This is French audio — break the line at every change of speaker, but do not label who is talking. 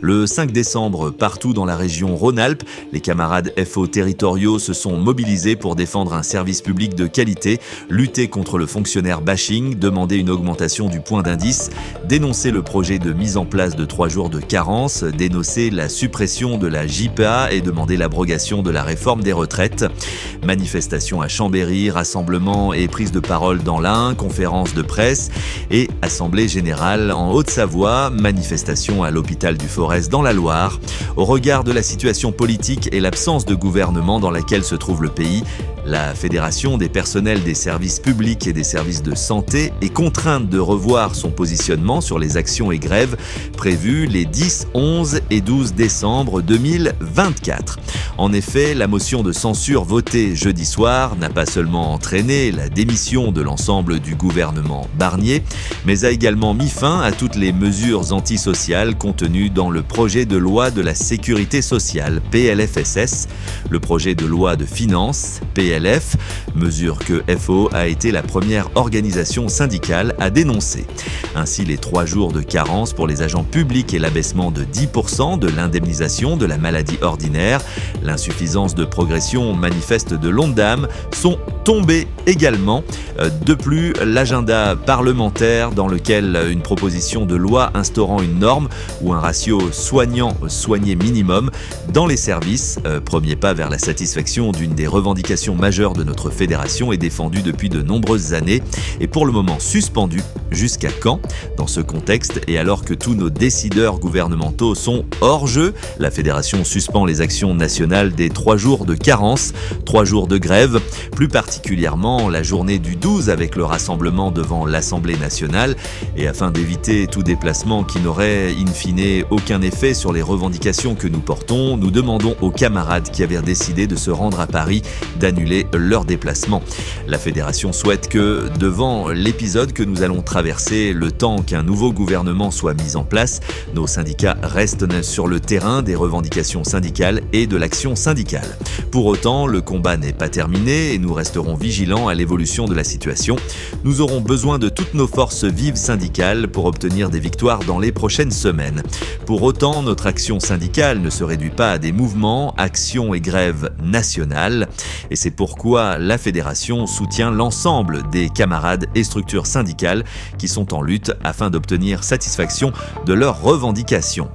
Le 5 décembre, partout dans la région Rhône-Alpes, les camarades FO territoriaux se sont mobilisés pour défendre un service public de qualité, lutter contre le fonctionnaire bashing, demander une augmentation du point d'indice, dénoncer le projet de mise en place de 3 jours de carence, dénoncer la suppression de la JPA et demander l'abrogation de la réforme des retraites. Manifestation à Chambéry, rassemblement et prise de parole dans l'Ain, conférence de presse et assemblée générale en Haute-Savoie, manifestation à l'hôpital du Forez dans la Loire. Au regard de la situation politique et l'absence de gouvernement dans laquelle se trouve le pays, la Fédération des personnels des services publics et des services de santé est contrainte de revoir son positionnement sur les actions et grèves prévues les 10, 11 et 12 décembre 2024. En effet, la motion de censure votée jeudi soir n'a pas seulement entraîné la démission de l'ensemble du gouvernement Barnier, mais a également mis fin à toutes les mesures antisociales contenues dans le projet de loi de la sécurité sociale, PLFSS, le projet de loi de finances, PLF, mesure que FO a été la première organisation syndicale à dénoncer. Ainsi, les 3 jours de carence pour les agents publics et l'abaissement de 10% de l'indemnisation de la maladie ordinaire, l'insuffisance de progression manifeste de l'Ondam sont tombés également. De plus, l'agenda parlementaire dans lequel une proposition de loi instaurant une norme ou un ratio soignant-soigné minimum dans les services, premier pas vers la satisfaction d'une des revendications majeures de notre fédération, est défendu depuis de nombreuses années et pour le moment suspendu. Jusqu'à quand? Dans ce contexte, et alors que tous nos décideurs gouvernementaux sont hors jeu, la fédération suspend les actions nationales des 3 jours de carence, 3 jours de grève, plus particulièrement la journée du 12 avec le rassemblement devant l'Assemblée nationale, et afin d'éviter tout déplacement qui n'aurait in fine aucun effet sur les revendications que nous portons, nous demandons aux camarades qui avaient décidé de se rendre à Paris d'annuler leur déplacement. La fédération souhaite que, devant l'épisode que nous allons traverser, le temps qu'un nouveau gouvernement soit mis en place, nos syndicats restent sur le terrain des revendications syndicales et de l'action syndicale. Pour autant, le combat n'est pas terminé et nous resterons vigilants à l'évolution de la situation. Nous aurons besoin de toutes nos forces vives syndicales pour obtenir des victoires dans les prochaines semaines. Pour autant, notre action syndicale ne se réduit pas à des mouvements, actions et grèves nationales. Et c'est pourquoi la fédération soutient l'ensemble des camarades et structures syndicales qui sont en lutte afin d'obtenir satisfaction de leurs revendications.